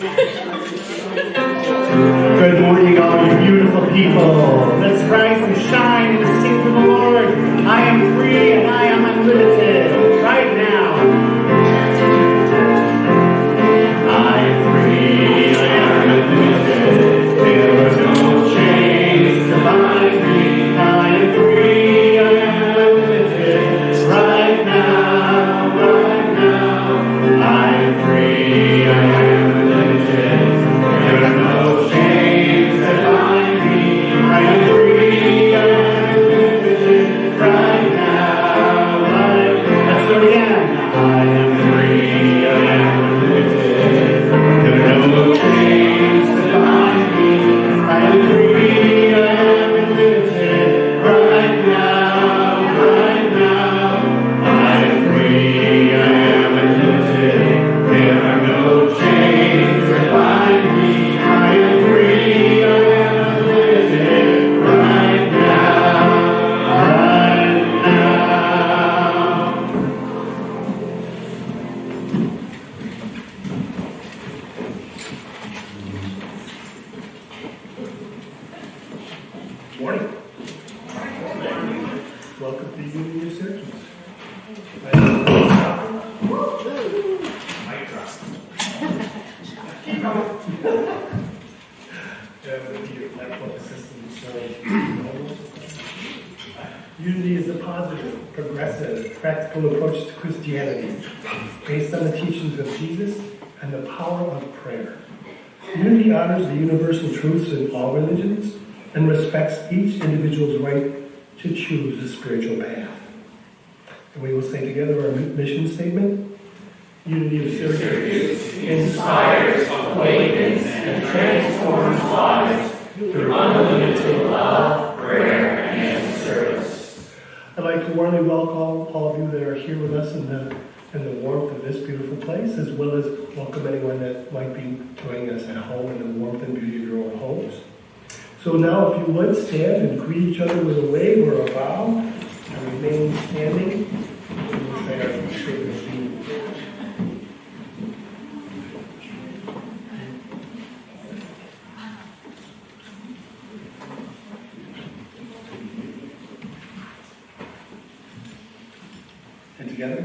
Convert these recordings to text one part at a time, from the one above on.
Good morning, all you beautiful people. Let's rise and shine and sing to the Lord. I am free and I am unlimited right now. I am free, I am unlimited. There are no chains to bind me. I am free, I am unlimited. Right now, right now. I am free, I am unlimited. There are no chains that bind me. I am free, I am unlimited. Right now, right now. Let's do it again. I am free, I am unlimited. There are no chains that bind me. I am free, I am unlimited. Right now, right now. I am free, I am unlimited. There are no chains that bind me. I am free, I am unlimited. Right now, right now. Morning. Welcome to Unity of Syracuse. Mic drop. Unity is a positive, progressive, practical approach to Christianity based on the teachings of Jesus and the power of prayer. Unity honors the universal truths in all religions and respects each individual's right to choose a spiritual path. And we will say together our mission statement. Unity of Syracuse inspires, awakens, and transforms lives through unlimited love, prayer, and service. I'd like to warmly welcome all of you that are here with us in the warmth of this beautiful place, as well as welcome anyone that might be joining us at home in the warmth and beauty of your own homes. So now, if you would, stand and greet each other with a wave or a bow, and remain standing. And we'll say our statement of unity. And together,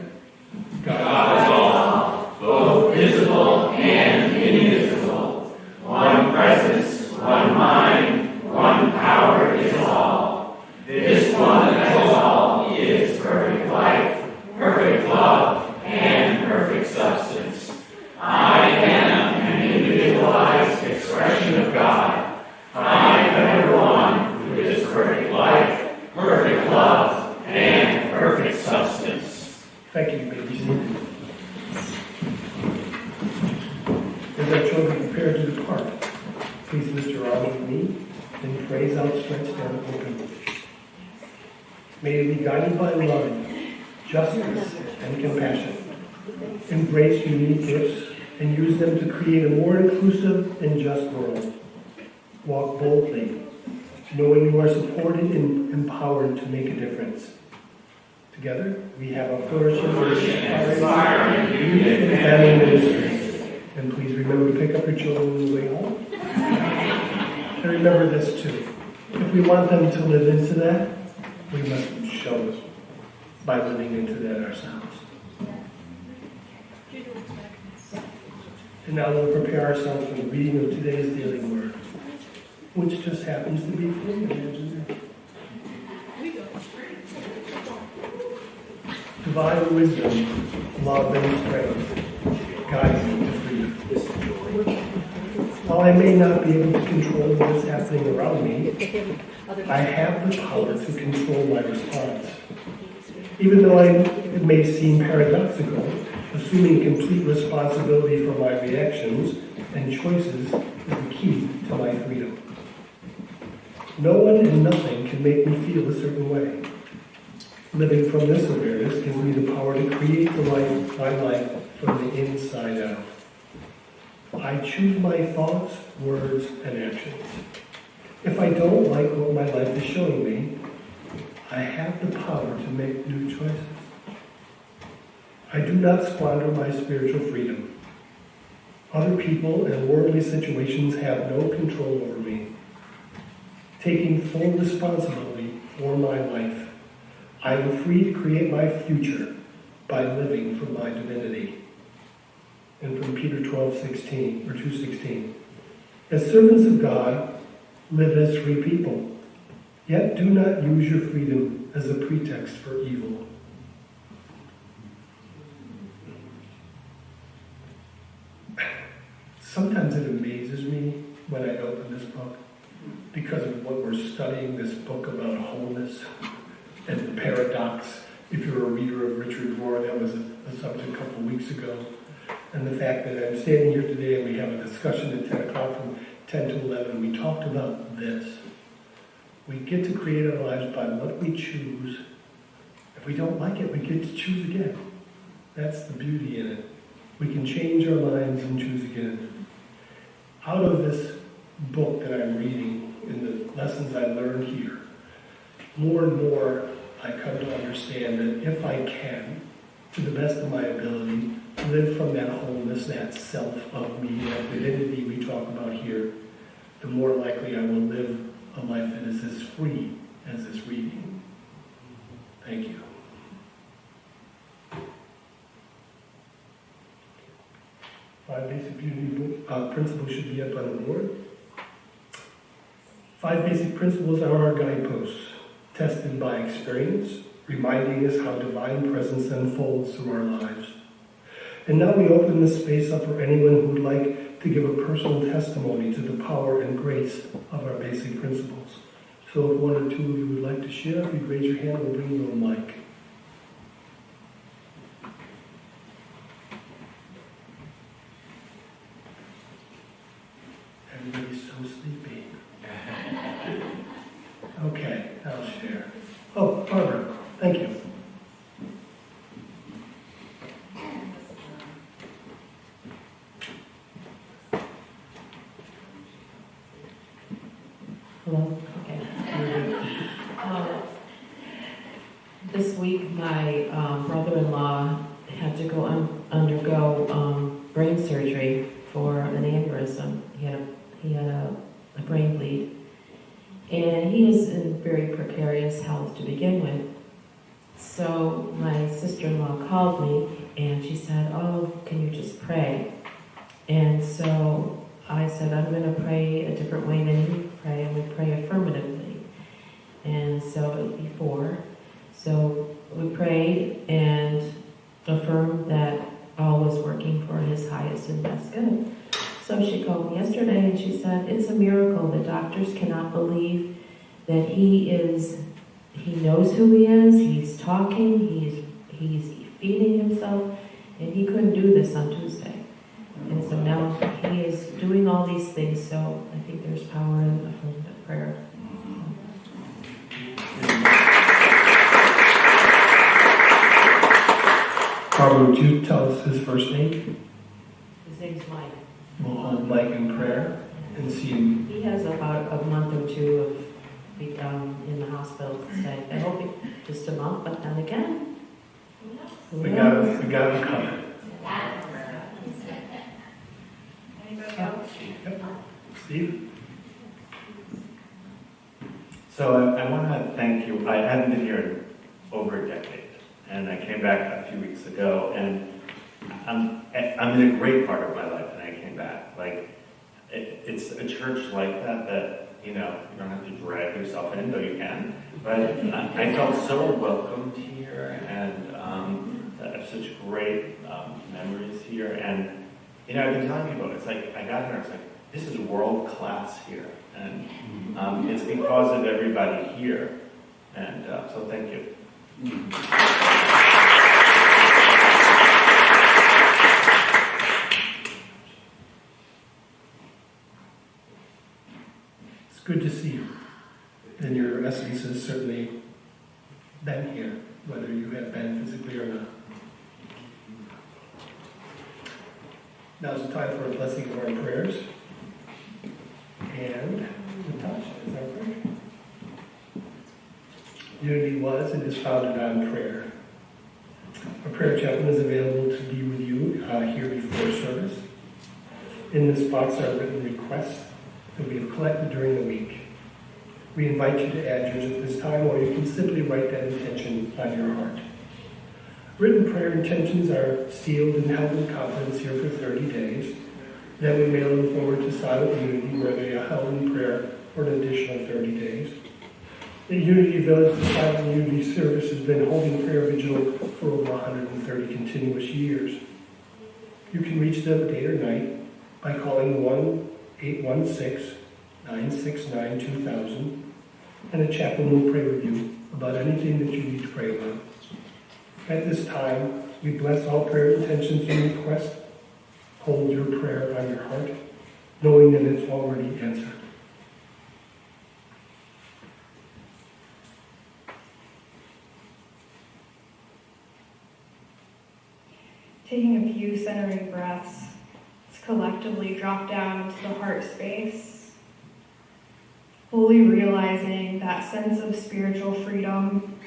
God is all, both visible and invisible. One presence, one mind, one power is all. This one that is all is perfect life, perfect love, and perfect substance. I am an individualized expression of God. I am the one who is perfect life, perfect love, and perfect substance. Thank you, babies. As our children prepare to depart, please lift your arm with me and praise outstretched and open. May it be guided by love, justice, and compassion. Embrace unique gifts and use them to create a more inclusive and just world. Walk boldly, knowing you are supported and empowered to make a difference. Together, we have a flourishing and inspiring youth and family ministry. And please remember to pick up your children on the way home. And remember this too. If we want them to live into that, we must show it by living into that ourselves. And now we'll prepare ourselves for the reading of today's daily word, which just happens to be free. Imagine that. Divine wisdom, love, and strength guide me to freedom. While I may not be able to control what is happening around me, I have the power to control my response. Even though it may seem paradoxical, assuming complete responsibility for my reactions and choices is the key to my freedom. No one and nothing can make me feel a certain way. Living from this awareness gives me the power to create my life from the inside out. I choose my thoughts, words, and actions. If I don't like what my life is showing me, I have the power to make new choices. I do not squander my spiritual freedom. Other people and worldly situations have no control over me. Taking full responsibility for my life, I am free to create my future by living from my divinity. And from Peter 12:16 or 2:16, as servants of God, live as free people, yet do not use your freedom as a pretext for evil. Sometimes it amazes me when I open this book, because of what we're studying, this book about wholeness and the paradox. If you're a reader of Richard Rohr, that was a subject a couple of weeks ago. And the fact that I'm standing here today and we have a discussion at 10 o'clock from 10 to 11, we talked about this. We get to create our lives by what we choose. If we don't like it, we get to choose again. That's the beauty in it. We can change our minds and choose again. Out of this book that I'm reading and the lessons I learned here, more and more I come to understand that if I can, to the best of my ability, live from that wholeness, that self of me, that divinity we talk about here, the more likely I will live a life that is as free as this reading. Thank you. Five basic beauty principles should be up on the board. 5 basic principles are our guideposts, tested by experience, reminding us how divine presence unfolds through our lives. And now we open this space up for anyone who would like to give a personal testimony to the power and grace of our basic principles. So if one or two of you would like to share, if you'd raise your hand, we'll bring you a mic. Everybody's so sleepy. Okay, I'll share. Oh, Barbara, thank you. Hello? Okay. This week, my brother-in-law had to go undergo brain surgery for an aneurysm. He had a brain bleed. And he is in very precarious health to begin with. So my sister-in-law called me and she said, "Oh, can you just pray?" And so I said, "I'm going to pray a different way than you pray. I'm going to pray affirmatively." And so before, so we prayed and affirmed that all was working for his highest and best good. So she called me yesterday and she said, "It's a miracle. The doctors cannot believe that he knows who he is, he's talking, he's feeding himself, and he couldn't do this on Tuesday." And so now he is doing all these things, so I think there's power in affirmative prayer. Barbara, would you tell us his first name? His name's Mike. We'll hold Mike in prayer and see him. He has about a month or two of in the hospital to stay. I hope just a month, but then again, We got him covered. Anybody else? Yep. Steve? So I want to thank you. I hadn't been here in over a decade, and I came back a few weeks ago, and I'm in a great part of my life, and I came back. Like, it's a church like that you don't have to drag yourself in, though you can. But I felt so welcomed here, and I have such great memories here. And I've been telling people, it's like I got here, it's like, this is world class here, and it's because of everybody here. And so thank you. It's good to see you. And your essence has certainly been here, whether you have been physically or not. Now's the time for a blessing of our prayers. And Natasha is our prayer. Unity was and is founded on prayer. A prayer chaplain is available to be with you here before service. In this box are written requests that we have collected during the week. We invite you to add yours at this time, or you can simply write that intention on your heart. Written prayer intentions are sealed and held in confidence here for 30 days. Then we mail them forward to Silent Unity, where they are held in prayer for an additional 30 days. The Unity Village, the Silent Unity service, has been holding prayer vigil for over 130 continuous years. You can reach them day or night by calling 1-816-969-2000, and a chaplain will pray with you about anything that you need to pray about. At this time, we bless all prayer intentions and requests. Hold your prayer on your heart, knowing that it's already answered. Taking a few centering breaths, let's collectively drop down into the heart space, fully realizing that sense of spiritual freedom,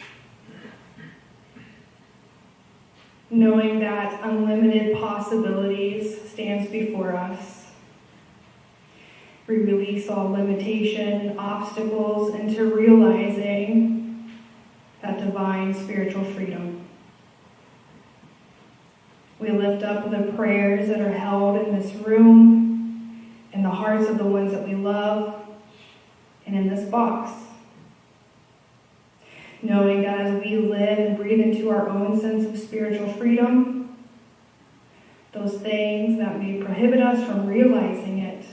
knowing that unlimited possibilities stands before us. We release all limitation and obstacles into realizing that divine spiritual freedom. We lift up the prayers that are held in this room, in the hearts of the ones that we love, and in this box. Knowing that as we live and breathe into our own sense of spiritual freedom, those things that may prohibit us from realizing it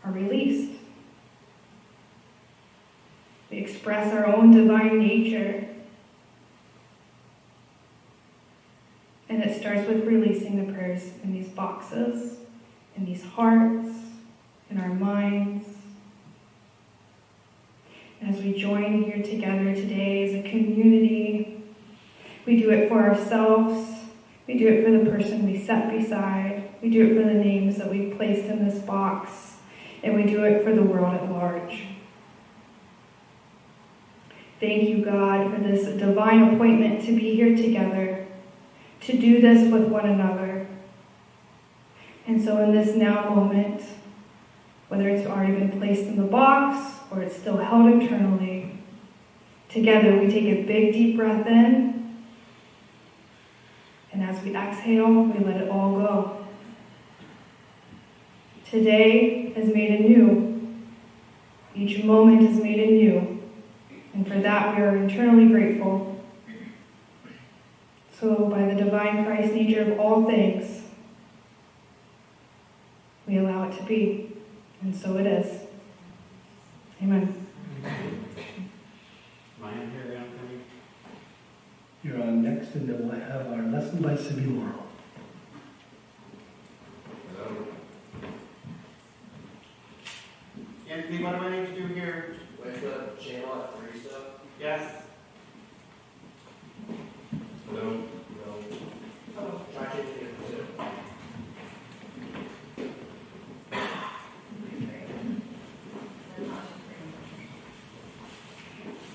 are released. We express our own divine nature. And it starts with releasing the prayers in these boxes, in these hearts, in our minds. And as we join here together today as a community, we do it for ourselves, we do it for the person we sat beside, we do it for the names that we've placed in this box, and we do it for the world at large. Thank you, God, for this divine appointment to be here together, to do this with one another. And so in this now moment, whether it's already been placed in the box or it's still held internally, together we take a big deep breath in, and as we exhale, we let it all go. Today is made anew. Each moment is made anew, and for that we are eternally grateful. So by the divine Christ nature of all things, we allow it to be, and so it is. Amen. You're on next, and then we'll have our lesson by Cybie Mauro. Hello. Anthony, what do I need to do here? Wait, the channel at 3 stuff? Yes. Hello? No. Oh, try changing it to 2.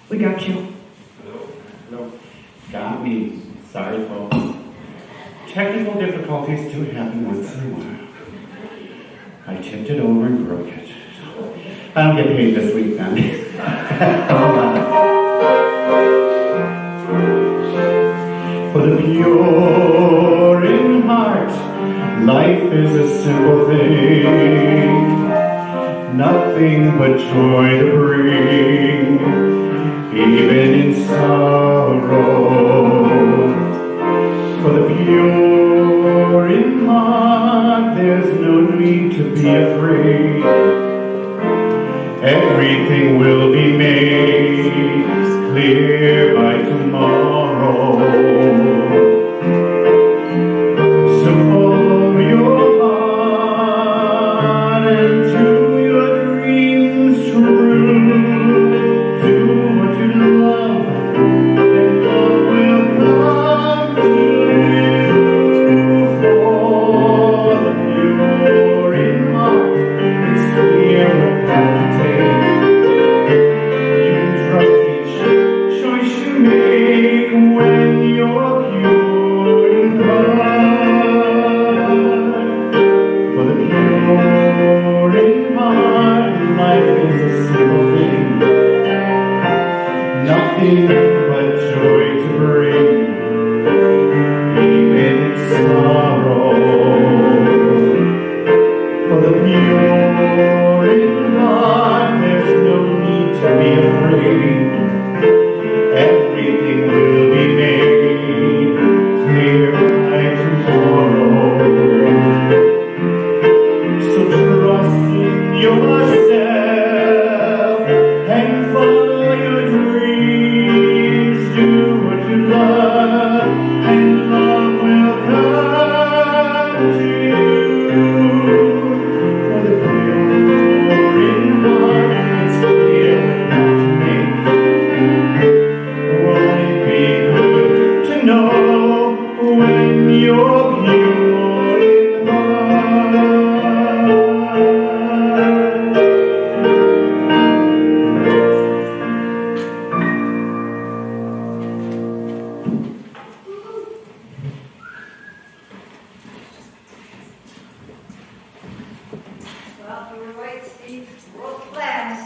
We got you. Hello? Hello. Got me. Sorry, folks. Technical difficulties do happen once in a while. I tipped it over and broke it. I don't get paid this week, then. For the pure in heart, life is a simple thing. Nothing but joy to bring, even in sorrow. For the pure in heart, there's no need to be afraid. Everything will be made clear by tomorrow. So follow your heart and do your dreams true. Do what you love, and love will come to you. For the pure in heart, it's clear what path to take. You sorrow. For the pure in heart, there's no need to be afraid. Everything will be made clear by tomorrow. So trust in yourself and follow your dreams. Do what you love, and love will come to you. For the pure in heart, it's clear enough to me. Won't it be good to know when you're pure in heart? Well, you were right, Steve. World class.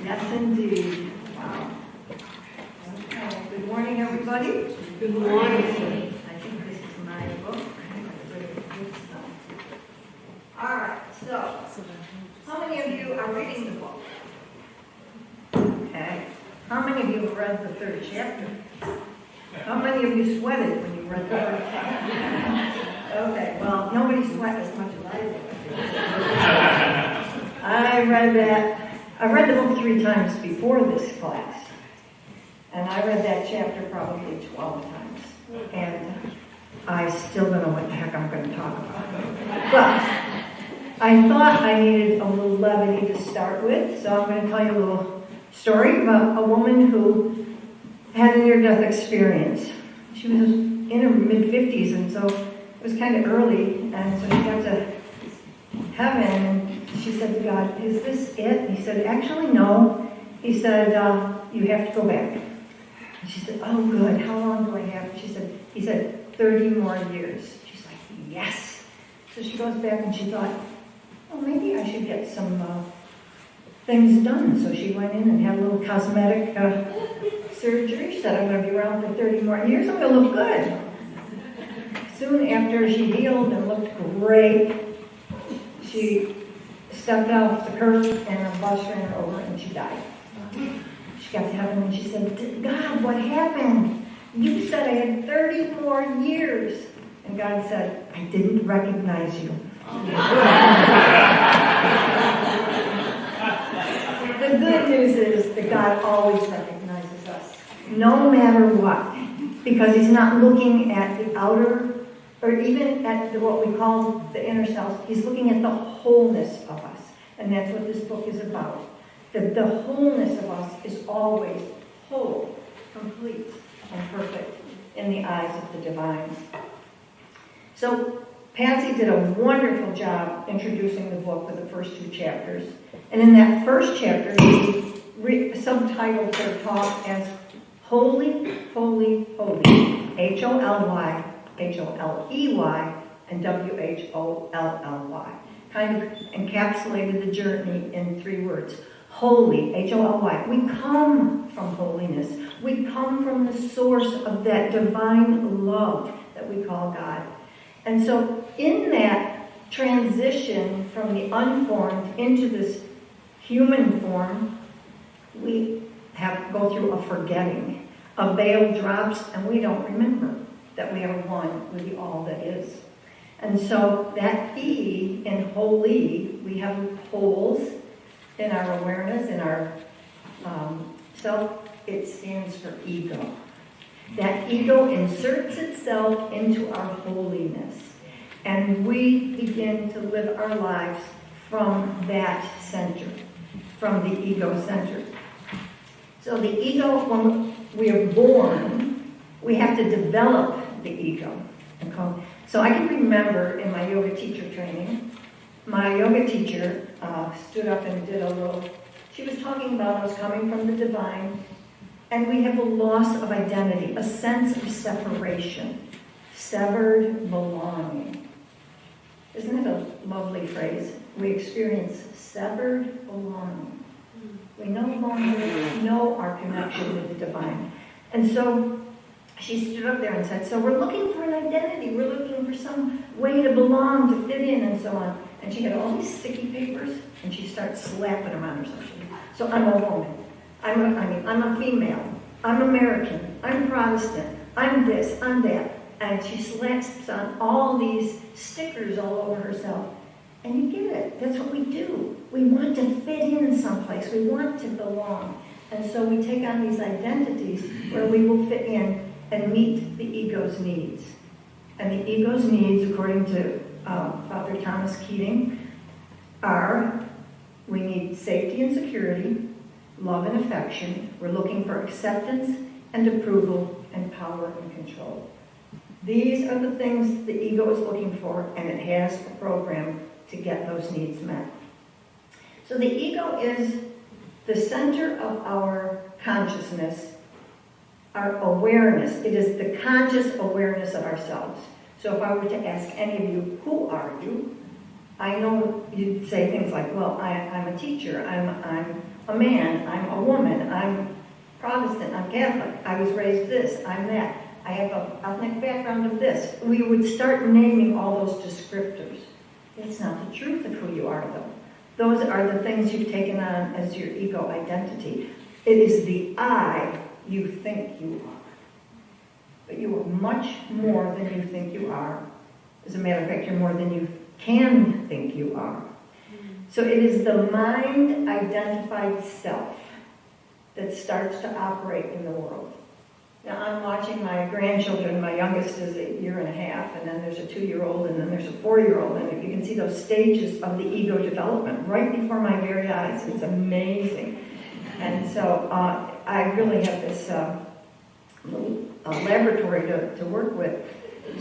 Yes, indeed. Wow. Okay. Good morning, everybody. Good morning. I think this is my book. All right. So, how many of you are reading the book? Okay. How many of you have read the third chapter? How many of you sweated when you read the third chapter? Okay, well, nobody sweat as much as I did. I read the book 3 times before this class. And I read that chapter probably 12 times. And I still don't know what the heck I'm going to talk about. But I thought I needed a little levity to start with. So I'm going to tell you a little story about a woman who had a near-death experience. She was in her mid-50s, and so it was kind of early, and so she got to heaven, and she said to God, "Is this it?" And he said, "Actually, no." He said, "You have to go back." And she said, "Oh, good. How long do I have?" He said, 30 more years. She's like, "Yes." So she goes back, and she thought, "Oh, maybe I should get some things done." So she went in and had a little cosmetic surgery. She said, "I'm going to be around for 30 more years. I'm going to look good." Soon after she healed and looked great, she stepped off the curb and a bus ran her over and she died. She got to heaven and she said, "God, what happened? You said I had 30 more years." And God said, "I didn't recognize you." The good news is that God always recognizes us, no matter what, because He's not looking at the outer or even at what we call the inner self. He's looking at the wholeness of us. And that's what this book is about. That the wholeness of us is always whole, complete, and perfect in the eyes of the divine. So Patsy did a wonderful job introducing the book with the first 2 chapters. And in that first chapter, she subtitled her talk as Holy, Holy, Holy. H-O-L-Y, H-O-L-E-Y, and W-H-O-L-L-Y. Kind of encapsulated the journey in 3 words. Holy, H-O-L-Y. We come from holiness. We come from the source of that divine love that we call God. And so in that transition from the unformed into this human form, we go through a forgetting. A veil drops and we don't remember that we are one with the all that is. And so that E in holy, we have holes in our awareness, in our self. It stands for ego. That ego inserts itself into our holiness. And we begin to live our lives from that center, from the ego center. So the ego, when we are born, we have to develop the ego. So I can remember in my yoga teacher training, my yoga teacher stood up and did a little, she was talking about us coming from the divine, and we have a loss of identity, a sense of separation, severed belonging. Isn't it a lovely phrase? We experience severed belonging. We no longer know our connection with the divine. And so she stood up there and said, so we're looking for an identity. We're looking for some way to belong, to fit in, and so on. And she had all these sticky papers, and she started slapping them on herself. So I'm a woman. I'm a female. I'm American. I'm Protestant. I'm this. I'm that. And she slaps on all these stickers all over herself. And you get it. That's what we do. We want to fit in someplace. We want to belong. And so we take on these identities where we will fit in and meet the ego's needs. And the ego's needs, according to Father Thomas Keating, are we need safety and security, love and affection. We're looking for acceptance and approval and power and control. These are the things the ego is looking for, and it has a program to get those needs met. So the ego is the center of our consciousness, our awareness. It is the conscious awareness of ourselves. So if I were to ask any of you, who are you? I know you'd say things like, well, I'm a teacher, I'm a man, I'm a woman, I'm Protestant, I'm Catholic, I was raised this, I'm that, I have an ethnic background of this. We would start naming all those descriptors. It's not the truth of who you are, though. Those are the things you've taken on as your ego identity. It is the I you think you are. But you are much more than you think you are. As a matter of fact, you're more than you can think you are. So it is the mind-identified self that starts to operate in the world. Now, I'm watching my grandchildren. My youngest is 1.5 years, and then there's a 2-year-old, and then there's a 4-year-old, and you can see those stages of the ego development right before my very eyes. It's amazing. And so I really have this little laboratory to work with.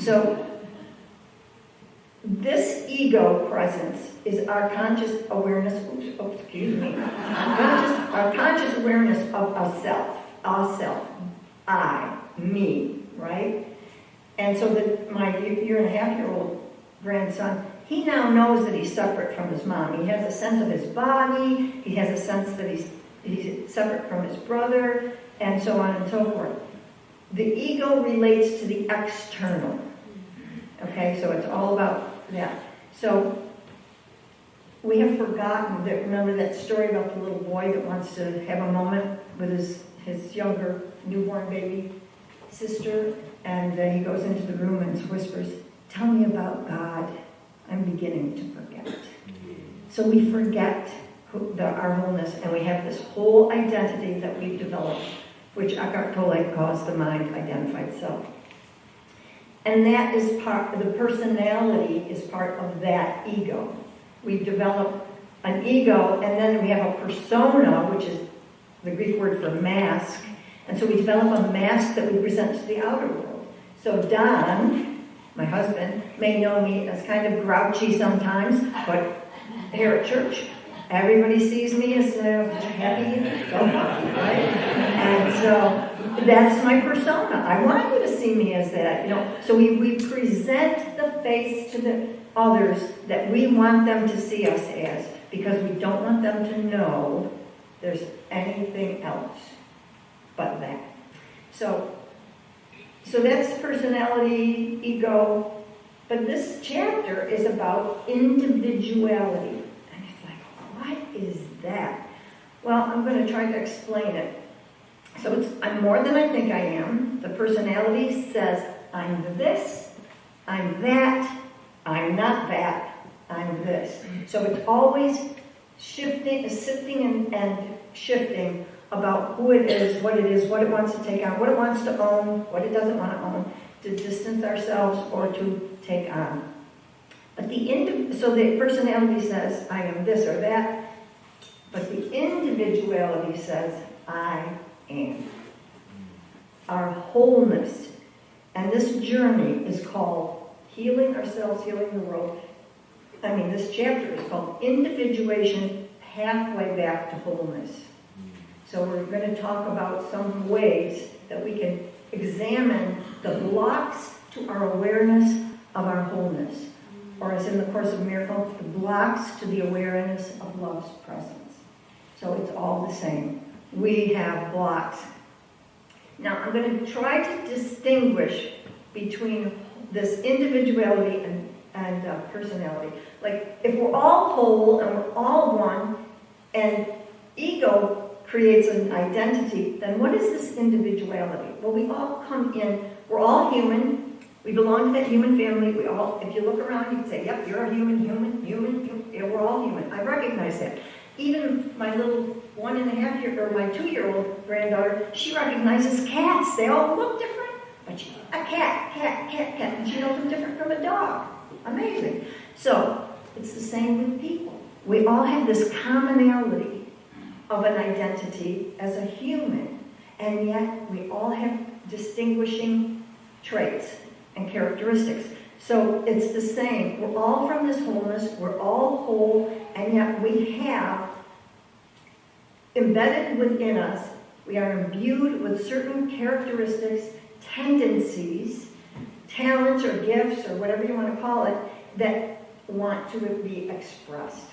So this ego presence is our conscious awareness, our conscious awareness of a self, I, me, right? And so my 1.5-year-old grandson, he now knows that he's separate from his mom. He has a sense of his body, he has a sense that he's separate from his brother, and so on and so forth. The ego relates to the external. Okay, so it's all about that. So we have forgotten that, remember that story about the little boy that wants to have a moment with his younger newborn baby sister, and he goes into the room and whispers, tell me about God, I'm beginning to forget. So we forget our wholeness, and we have this whole identity that we've developed, which Eckhart Tolle calls the mind-identified self. And that is the personality is part of that ego. We develop an ego, and then we have a persona, which is the Greek word for mask. And so we develop a mask that we present to the outer world. So Don, my husband, may know me as kind of grouchy sometimes, but here at church, everybody sees me as happy and go-lucky, right? And so that's my persona. I want you to see me as that, So we present the face to the others that we want them to see us as, because we don't want them to know there's anything else but that. So that's personality, ego. But this chapter is about individuality. And it's like, what is that? Well, I'm going to try to explain it. So I'm more than I think I am. The personality says, I'm this, I'm that, I'm not that, I'm this. So it's always sifting and shifting about who it is, what it wants to take on, what it wants to own, what it doesn't want to own, to distance ourselves or to take on. But so the personality says, I am this or that, but the individuality says, I am. Our wholeness. And this journey is called Healing Ourselves, Healing the World. This chapter is called Individuation, Pathway Back to Wholeness. So we're going to talk about some ways that we can examine the blocks to our awareness of our wholeness. Or as in the Course of Miracles, the blocks to the awareness of love's presence. So it's all the same. We have blocks. Now, I'm going to try to distinguish between this individuality and personality. Like, if we're all whole and we're all one, and ego creates an identity, then what is this individuality? Well, we all come in, we're all human, we belong to that human family, we all, if you look around, you can say, yep, you're a human, yeah, we're all human. I recognize that. Even my little 1.5-year, or my 2-year-old granddaughter, she recognizes cats. They all look different, but a cat, and she knows them different from a dog. Amazing. So, it's the same with people. We all have this commonality of an identity as a human, and yet we all have distinguishing traits and characteristics. So it's the same. We're all from this wholeness, we're all whole, and yet we have embedded within us, we are imbued with certain characteristics, tendencies, talents or gifts, or whatever you want to call it, that want to be expressed.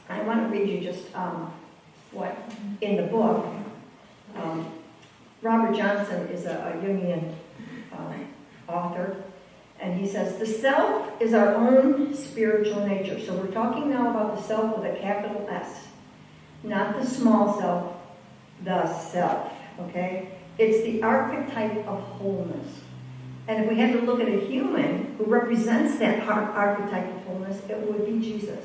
I want to read you just what in the book. Robert Johnson is a Jungian author, and he says, the self is our own spiritual nature. So we're talking now about the self with a capital S, not the small self, the self, okay? It's the archetype of wholeness. And if we had to look at a human who represents that archetype of wholeness, it would be Jesus.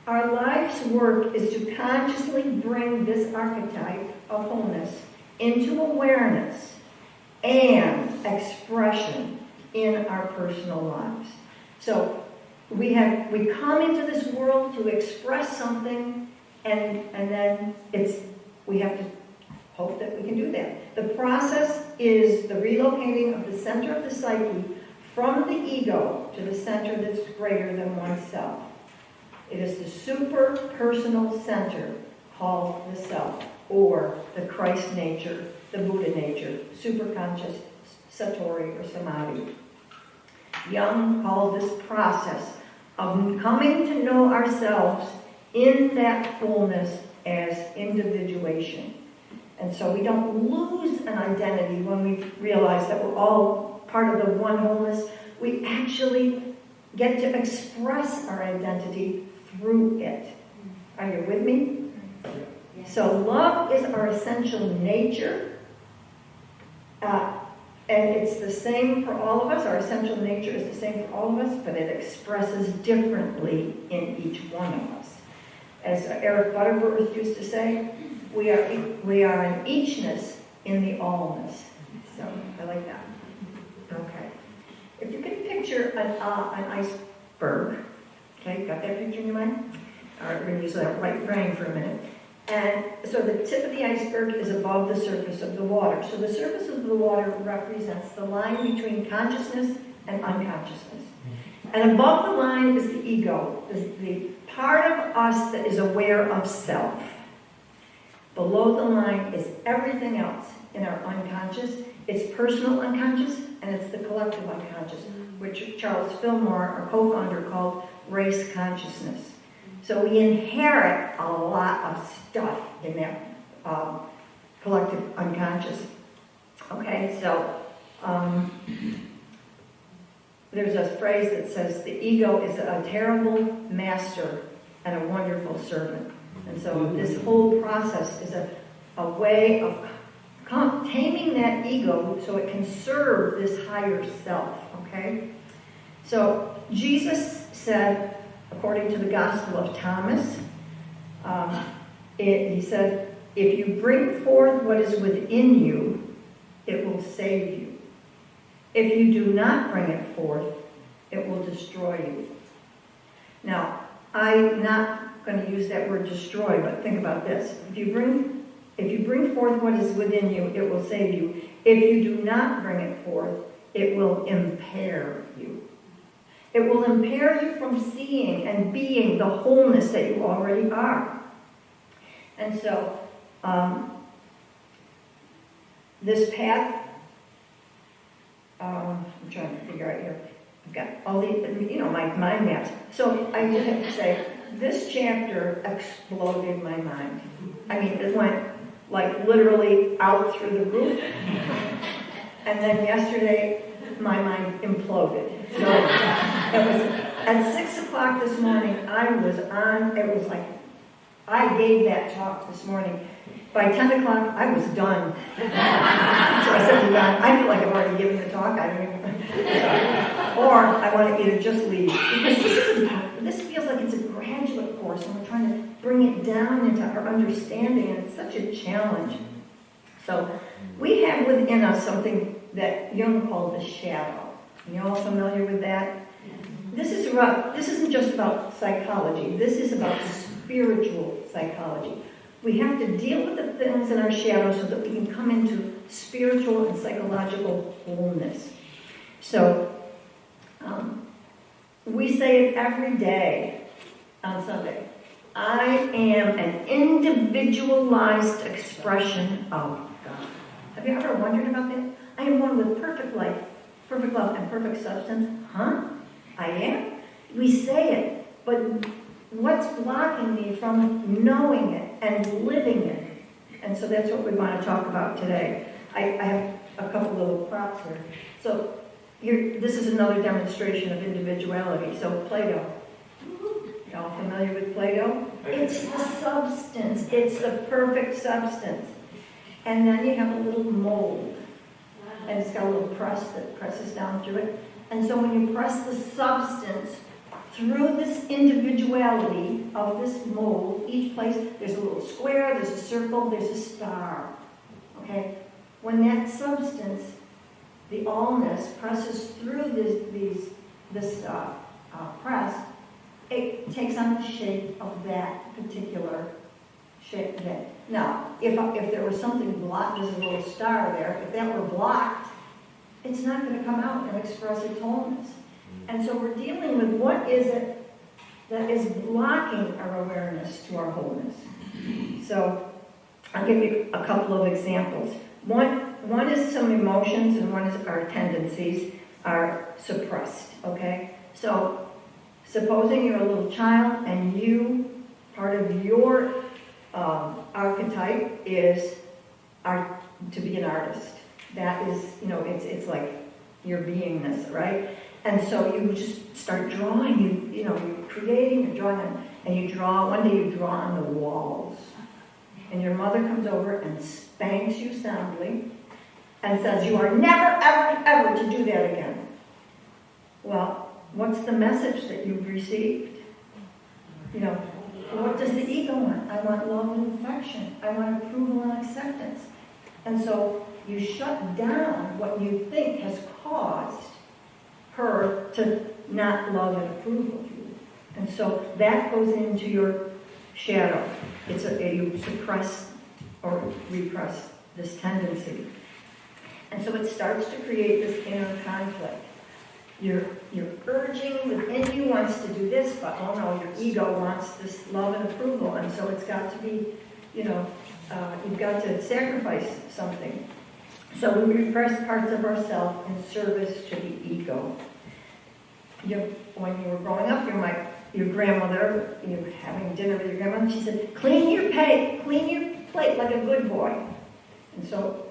Our life's work is to consciously bring this archetype of wholeness into awareness and expression in our personal lives. So we come into this world to express something, and then we have to hope that we can do that. The process is the relocating of the center of the psyche from the ego to the center that's greater than oneself. It is the super-personal center called the self, or the Christ nature, the Buddha nature, superconscious, satori, or samadhi. Jung called this process of coming to know ourselves in that wholeness as individuation. And so we don't lose an identity when we realize that we're all part of the one wholeness. We actually get to express our identity through it. Are you with me? So love is our essential nature. And it's the same for all of us. Our essential nature is the same for all of us, but it expresses differently in each one of us. As Eric Butterworth used to say, we are an eachness in the allness. So I like that. Okay. If you can picture an iceberg, okay, got that picture in your mind? All right, we're going to use that right brain for a minute. And so the tip of the iceberg is above the surface of the water. So the surface of the water represents the line between consciousness and unconsciousness. And above the line is the ego, is the part of us that is aware of self. Below the line is everything else in our unconscious. It's personal unconscious, and it's the collective unconscious, which Charles Fillmore, our co-founder, called race consciousness. So we inherit a lot of stuff in that collective unconscious. Okay, so there's a phrase that says the ego is a terrible master and a wonderful servant. And so this whole process is a way of taming that ego so it can serve this higher self, okay? So Jesus said, according to the Gospel of Thomas, he said, if you bring forth what is within you, it will save you. If you do not bring it forth, it will destroy you. Now, I'm not going to use that word destroy, but think about this. If you bring forth what is within you, it will save you. If you do not bring it forth, it will impair you. It will impair you from seeing and being the wholeness that you already are. And so, this path, I'm trying to figure out here. I've got all the, my mind maps. So I just have to say, this chapter exploded my mind. I mean, it went like literally out through the roof. And then yesterday, my mind imploded. So it was at 6 o'clock this morning, I was on, it was like, I gave that talk this morning. By 10 o'clock, I was done. So I said to God, I feel like I've already given the talk. I don't even, or I want to either just leave. Because this feels like it's a graduate course, and we're trying to bring it down into our understanding, and it's such a challenge. So we have within us something that Jung called the shadow. Are you all familiar with that? This isn't just about psychology. This is about spiritual psychology. We have to deal with the things in our shadow so that we can come into spiritual and psychological wholeness. So, we say it every day on Sunday. I am an individualized expression of God. Have you ever wondered about that? I am one with perfect life, perfect love, and perfect substance. Huh? I am? We say it, but what's blocking me from knowing it and living it? And so that's what we want to talk about today. I have a couple little props here. So this is another demonstration of individuality. So Play-Doh. Y'all familiar with Play-Doh? It's the substance. It's the perfect substance. And then you have a little mold. And it's got a little press that presses down through it. And so when you press the substance through this individuality of this mold, each place, there's a little square, there's a circle, there's a star. Okay? When that substance, the allness, presses through this press, it takes on the shape of that particular shape. Okay. Now, if there was something blocked, there's a little star there, if that were blocked, it's not going to come out and express its wholeness. And so we're dealing with what is it that is blocking our awareness to our wholeness. So I'll give you a couple of examples. One is some emotions, and one is our tendencies are suppressed, okay? So supposing you're a little child and part of your archetype is to be an artist. That is, it's like your beingness, right? And so you just start drawing, you're creating, you're drawing, and you draw, one day you draw on the walls. And your mother comes over and spanks you soundly and says, you are never, ever, ever to do that again. Well, what's the message that you've received? What does the ego want? I want love and affection. I want approval and acceptance. And so you shut down what you think has caused her to not love and approve of you. And so that goes into your shadow. You suppress or repress this tendency. And so it starts to create this inner conflict. You're urging within you wants to do this, but oh no, your ego wants this love and approval. And so it's got to be, you've got to sacrifice something. So we repress parts of ourselves in service to the ego. When you were growing up, your grandmother, you're having dinner with your grandmother, she said, clean your plate like a good boy. And so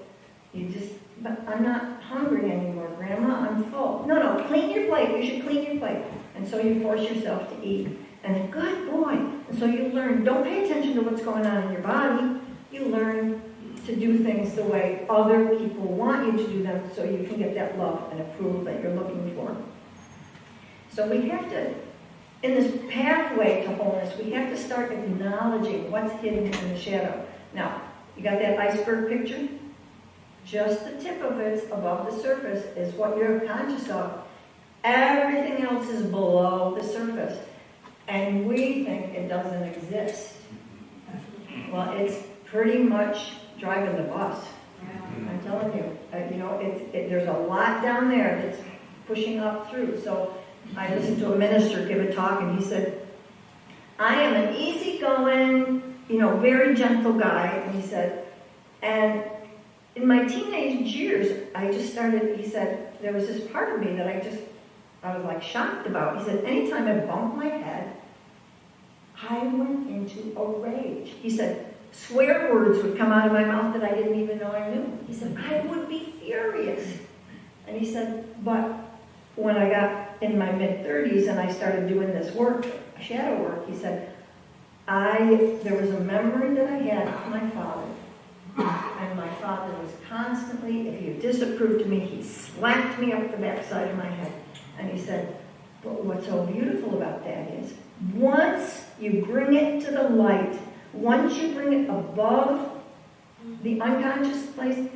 but I'm not hungry anymore, Grandma, I'm full. No, clean your plate, you should clean your plate. And so you force yourself to eat. And then, good boy. And so you learn, don't pay attention to what's going on in your body. You learn to do things the way other people want you to do them so you can get that love and approval that you're looking for. So we have to, in this pathway to wholeness, we have to start acknowledging what's hidden in the shadow. Now, you got that iceberg picture? Just the tip of it above the surface is what you're conscious of. Everything else is below the surface. And we think it doesn't exist. Well, it's pretty much driving the bus. I'm telling you. There's a lot down there that's pushing up through. So I listened to a minister give a talk, and he said, I am an easygoing, very gentle guy. And he said, and in my teenage years, I just started, he said, there was this part of me that I was like shocked about. He said, anytime I bumped my head, I went into a rage. He said, swear words would come out of my mouth that I didn't even know I knew. He said, I would be furious. And he said, but when I got in my mid-30s and I started doing this work, shadow work, he said, there was a memory that I had of my father. And my father was constantly, if he disapproved of me, he slapped me up the backside of my head. And he said, but what's so beautiful about that is, once you bring it to the light, once you bring it above the unconscious place,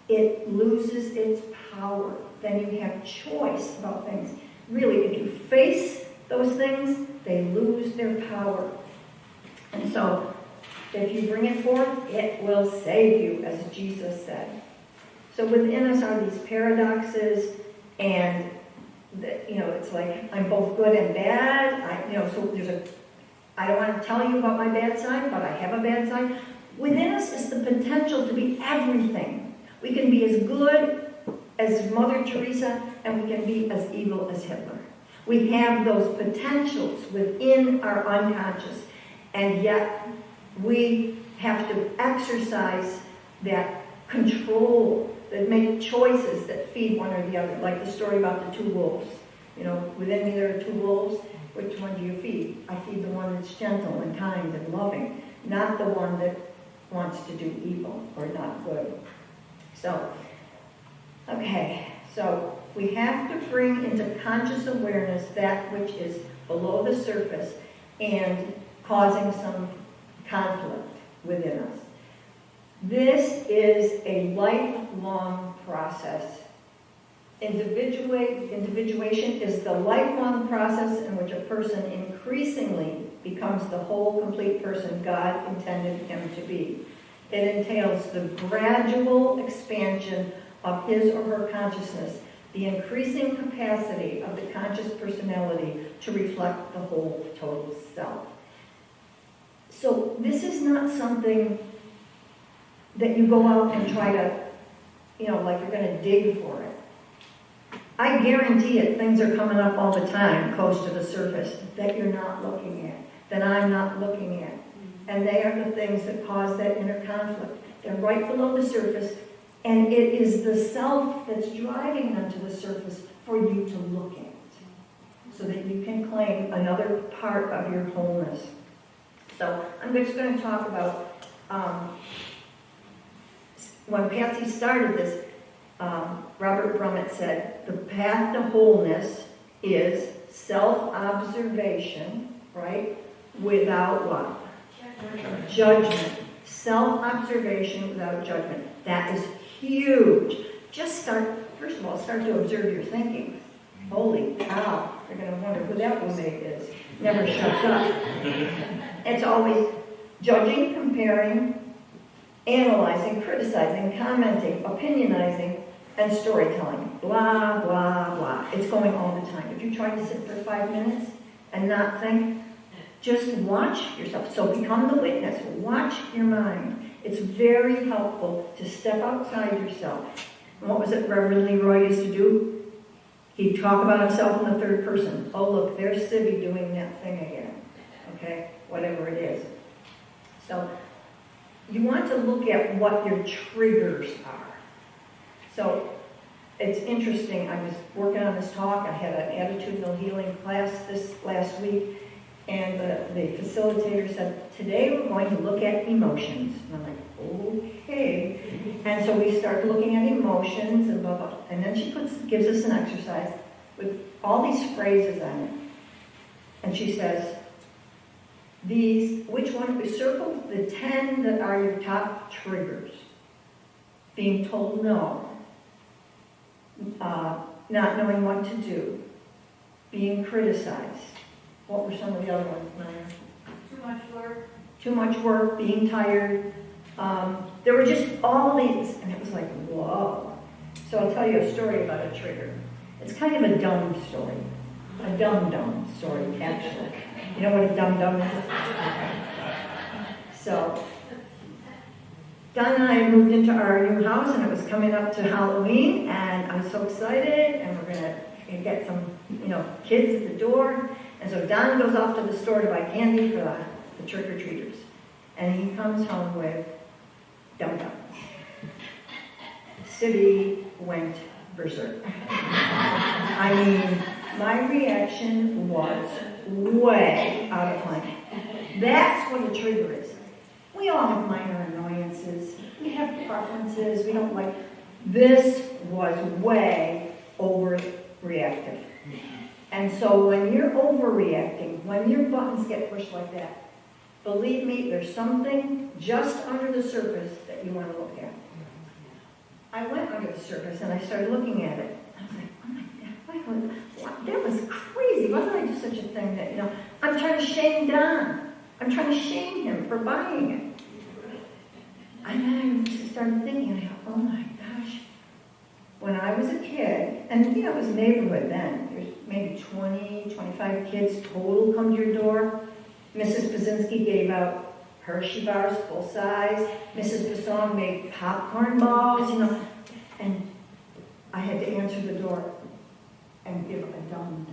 it loses its power. Then you have choice about things. Really, if you face those things, they lose their power. And so, if you bring it forth, it will save you, as Jesus said. So within us are these paradoxes, and it's like I'm both good and bad. I don't want to tell you about my bad side, but I have a bad side. Within us is the potential to be everything. We can be as good as Mother Teresa, and we can be as evil as Hitler. We have those potentials within our unconscious, and yet we have to exercise that control, that make choices that feed one or the other. Like the story about the two wolves. Within me there are two wolves. Which one do you feed? I feed the one that's gentle and kind and loving, not the one that wants to do evil or not good. So we have to bring into conscious awareness that which is below the surface and causing some conflict within us. This is a lifelong process. Individuation is the lifelong process in which a person increasingly becomes the whole, complete person God intended him to be. It entails the gradual expansion of his or her consciousness, the increasing capacity of the conscious personality to reflect the whole, total self. So this is not something that you go out and try to, like you're going to dig for it. I guarantee it, things are coming up all the time, close to the surface, that you're not looking at, that I'm not looking at. And they are the things that cause that inner conflict. They're right below the surface, and it is the self that's driving them to the surface for you to look at, so that you can claim another part of your wholeness. So I'm just going to talk about, when Patsy started this, Robert Brumet said, the path to wholeness is self-observation, right, without what? Judgment. Self-observation without judgment. That is huge. Just first of all, start to observe your thinking. Holy cow, you're going to wonder who that Brumet is. Never shuts up. It's always judging, comparing, analyzing, criticizing, commenting, opinionizing, and storytelling. Blah, blah, blah. It's going all the time. If you try to sit for 5 minutes and not think, just watch yourself. So become the witness. Watch your mind. It's very helpful to step outside yourself. And what was it Reverend Leroy used to do? He'd talk about himself in the third person. Oh, look, there's Cybie doing that thing again. Okay? Whatever it is. So you want to look at what your triggers are. So it's interesting. I was working on this talk. I had an attitudinal healing class this last week. And the facilitator said, today we're going to look at emotions. And I'm like, okay. And so we start looking at emotions and blah, blah. And then she gives us an exercise with all these phrases on it. And she says, which one? We circled the 10 that are your top triggers. Being told no. Not knowing what to do. Being criticized. What were some of the other ones, Maya? Too much work. Too much work, being tired. There were just all these, and it was like, whoa. So I'll tell you a story about a trigger. It's kind of a dumb story. A dumb story, actually. You know what a dumb is? So, Don and I moved into our new house, and it was coming up to Halloween, and I was so excited, and we're going to get some, kids at the door. And so Don goes off to the store to buy candy for the trick-or-treaters. and he comes home with dum-dums. City went berserk. I mean, my reaction was way out of line. That's what a trigger is. We all have minor annoyances. We have preferences. We don't like. This was way overreactive. And so when you're overreacting, when your buttons get pushed like that, believe me, there's something just under the surface that you want to look at. I went under the surface and I started looking at it. I was like, oh my God, that was crazy. Why did I do such a thing that, I'm trying to shame Don. I'm trying to shame him for buying it. And then I started thinking, oh my gosh. When I was a kid, and it was a neighborhood then, there's maybe 20, 25 kids total come to your door. Mrs. Pazinski gave out Hershey bars full size. Mrs. Basson made popcorn balls, and I had to answer the door and give a dumb.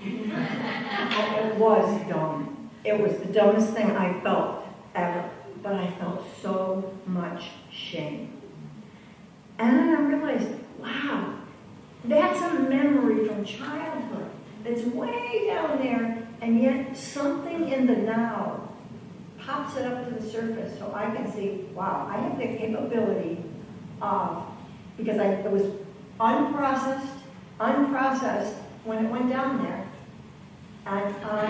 It was dumb. It was the dumbest thing I felt ever, but I felt so much shame. And then I realized, wow, that's a memory from childhood. It's way down there, and yet something in the now pops it up to the surface so I can see, wow, I have the capability of, because it was unprocessed when it went down there, and I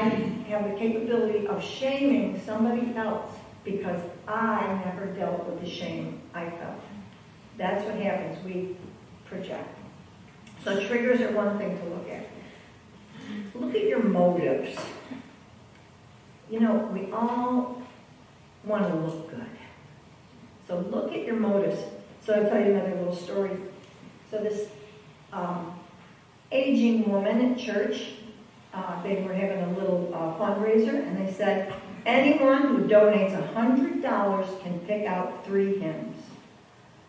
have the capability of shaming somebody else because I never dealt with the shame I felt. That's what happens. We project. So triggers are one thing to look at. Look at your motives. We all want to look good. So look at your motives. So I'll tell you another little story. So this aging woman at church, they were having a little fundraiser, and they said, anyone who donates $100 can pick out 3 hymns.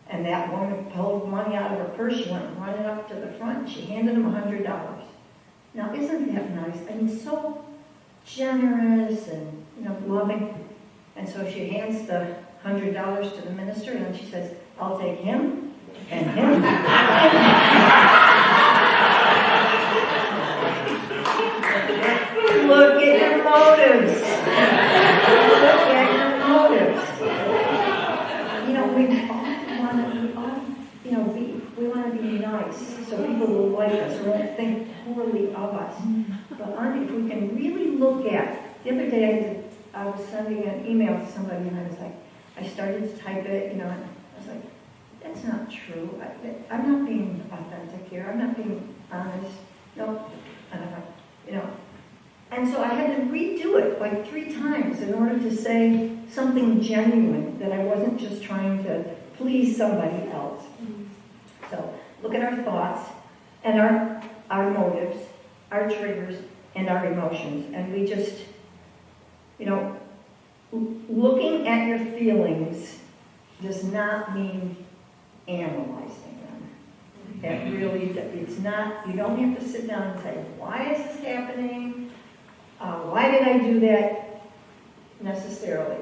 And that woman pulled money out of her purse. She went running up to the front, and she handed him $100. Now, isn't that nice? I mean, so generous and, loving. And so she hands the $100 to the minister, and then she says, I'll take him and him. Look at your motives. Look at your motives. We want to be nice so people will like us or won't think poorly of us. But if we can really look at, the other day I was sending an email to somebody and I was like, I started to type it, and I was like, that's not true. I'm not being authentic here. I'm not being honest. No, And so I had to redo it like 3 times in order to say something genuine, that I wasn't just trying to please somebody else. So look at our thoughts and our motives, our triggers, and our emotions. And we just, looking at your feelings does not mean analyzing them. It really, it's not, you don't have to sit down and say, why is this happening? Why did I do that? Necessarily.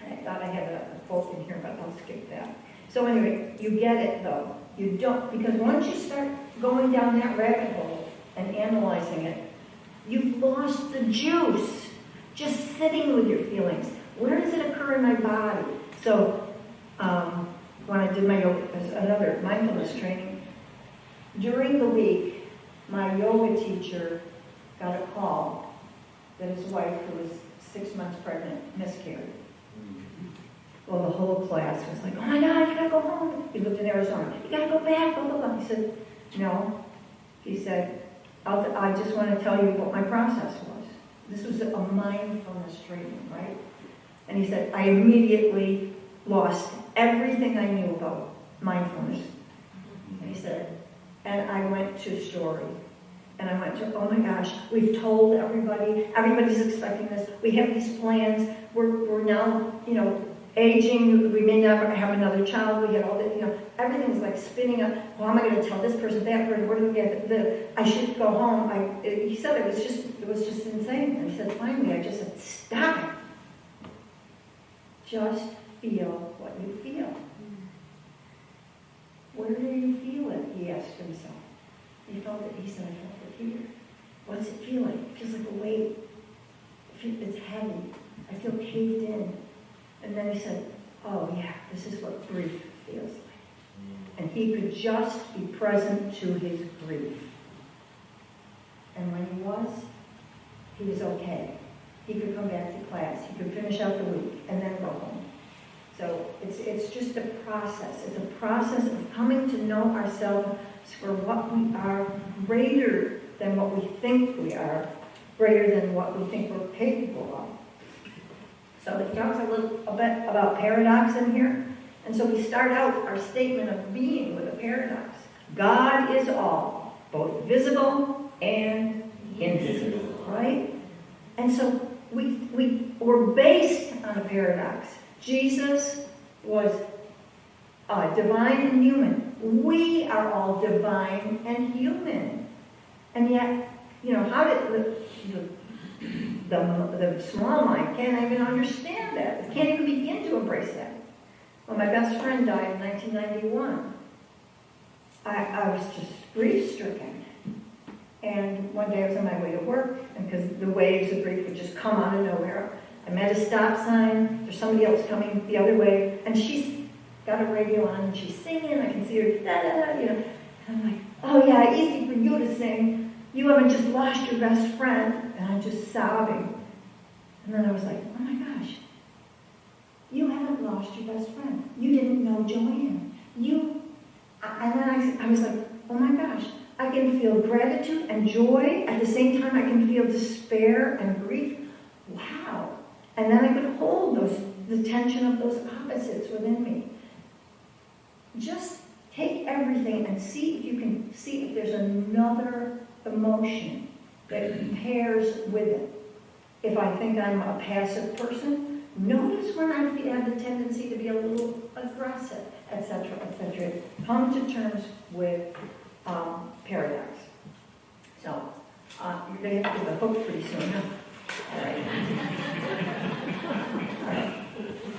I thought I had a quote in here, but I'll skip that. So anyway, you get it though. You don't, because once you start going down that rabbit hole and analyzing it, you've lost the juice just sitting with your feelings. Where does it occur in my body? So when I did my another mindfulness training, during the week, my yoga teacher got a call that his wife, who was 6 months pregnant, miscarried. Well, the whole class was like, oh my God, you gotta go home. He lived in Arizona. You gotta go back, blah, blah, blah. He said, no. He said, I just want to tell you what my process was. This was a mindfulness training, right? And he said, I immediately lost everything I knew about mindfulness. And he said, and I went to story. And I went to, oh my gosh, we've told everybody, everybody's expecting this. We have these plans. We're now, aging, we may never have another child, we had all that, everything's like spinning up. Well, am I going to tell this person, that person, where do we get I should go home. He said it was just insane. And he said, finally, I just said, stop it. Just feel what you feel. Where do you feel it? He asked himself. He felt it. He said, I felt it here. What's it feel like? It feels like a weight. It's heavy. I feel caved in. And then he said, oh yeah, this is what grief feels like. And he could just be present to his grief. And when he was okay. He could come back to class. He could finish out the week and then go home. So it's just a process. It's a process of coming to know ourselves for what we are, greater than what we think we are, greater than what we think we're capable of. So it talks a bit about paradox in here. And so we start out our statement of being with a paradox. God is all, both visible and invisible, right? And so we're based on a paradox. Jesus was divine and human. We are all divine and human. And yet, how did the small mind can't even understand that. It can't even begin to embrace that. When my best friend died in 1991, I was just grief-stricken. And one day I was on my way to work, and because the waves of grief would just come out of nowhere, I met a stop sign. There's somebody else coming the other way, and she's got a radio on, and she's singing. I can see her, da-da-da, And I'm like, oh yeah, easy for you to sing. You haven't just lost your best friend. And I'm just sobbing. And then I was like, oh my gosh, you haven't lost your best friend. You didn't know Joanne. And then I was like, oh my gosh, I can feel gratitude and joy. At the same time, I can feel despair and grief. Wow. And then I could hold the tension of those opposites within me. Just take everything and see if you can see if there's another emotion that pairs with it. If I think I'm a passive person, notice when I have the tendency to be a little aggressive, etc., etc. Come to terms with paradox. So, you're going to have to get the hook pretty soon, huh? All right. All right.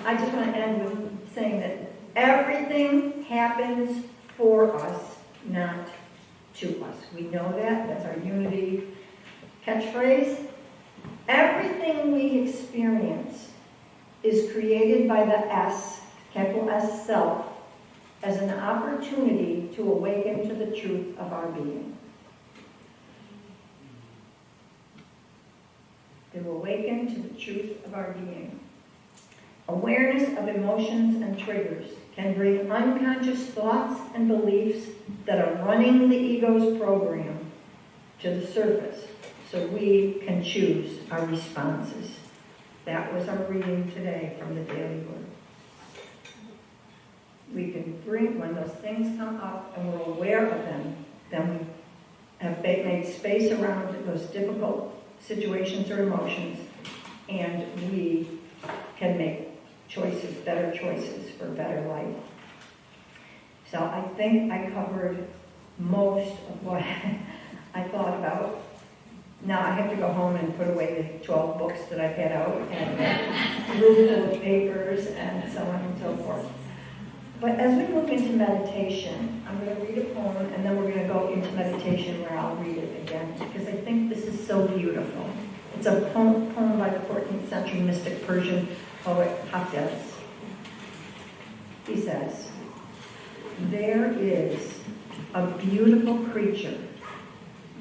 I just want to end with saying that everything happens for us, not to us. We know that. That's our unity catchphrase. Everything we experience is created by the S, capital S, self, as an opportunity to awaken to the truth of our being. To awaken to the truth of our being. Awareness of emotions and triggers can bring unconscious thoughts and beliefs that are running the ego's program to the surface so we can choose our responses. That was our reading today from the Daily Word. We can bring, when those things come up and we're aware of them, then we have made space around those difficult situations or emotions, and we can make choices, better choices for a better life. So I think I covered most of what I thought about. Now I have to go home and put away the 12 books that I've had out, and a room full of papers, and so on and so forth. But as we move into meditation, I'm going to read a poem, and then we're going to go into meditation where I'll read it again, because I think this is so beautiful. It's a poem by the 14th century mystic Persian poet 𝐻𝐧𝐥𝐢𝐧. He says, there is a beautiful creature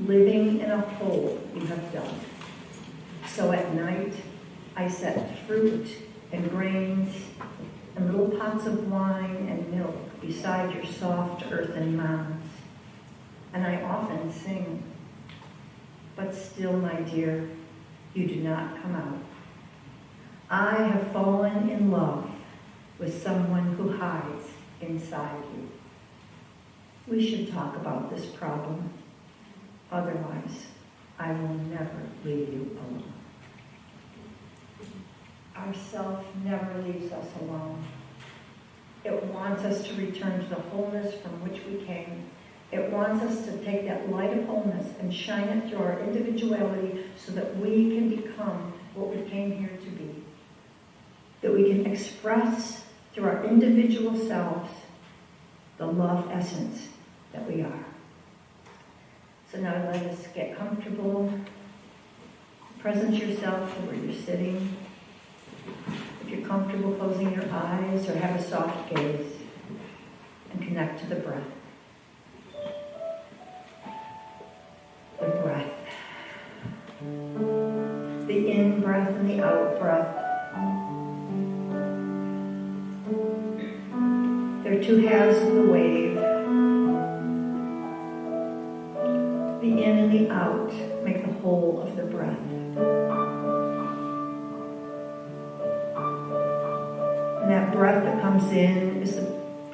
living in a hole you have dug. So at night I set fruit and grains and little pots of wine and milk beside your soft earthen mounds. And I often sing, but still, my dear, you do not come out. I have fallen in love with someone who hides inside you. We should talk about this problem. Otherwise, I will never leave you alone. Our self never leaves us alone. It wants us to return to the wholeness from which we came. It wants us to take that light of wholeness and shine it through our individuality so that we can become what we came here to be. that we can express through our individual selves the love essence that we are. So now let us get comfortable. Present yourself to where you're sitting. If you're comfortable closing your eyes or have a soft gaze, and connect to the breath. The breath. The in breath and the out breath. There are two halves of the wave. The in and the out make the whole of the breath. And that breath that comes in is the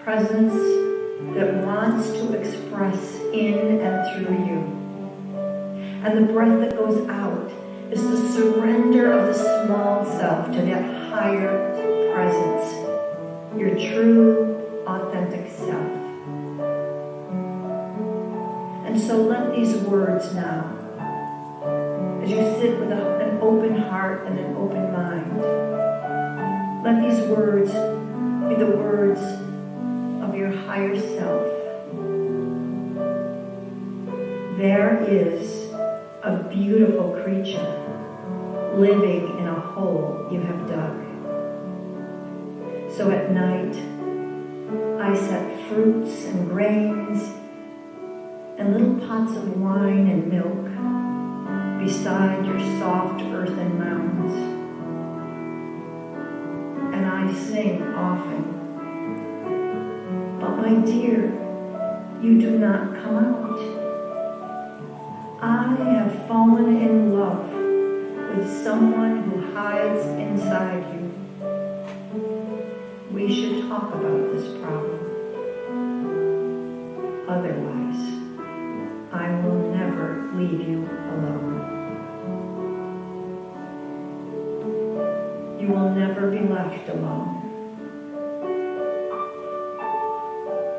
presence that wants to express in and through you. And the breath that goes out is the surrender of the small self to that higher presence, your true, authentic self. And so let these words now, as you sit with an open heart and an open mind, let these words be the words of your higher self. There is a beautiful creature living in a hole you have dug. So at night, I set fruits and grains and little pots of wine and milk beside your soft earthen mounds. And I sing often, but my dear, you do not come out. I have fallen in love with someone who hides inside you. We should talk about this problem. Otherwise, I will never leave you alone. You will never be left alone.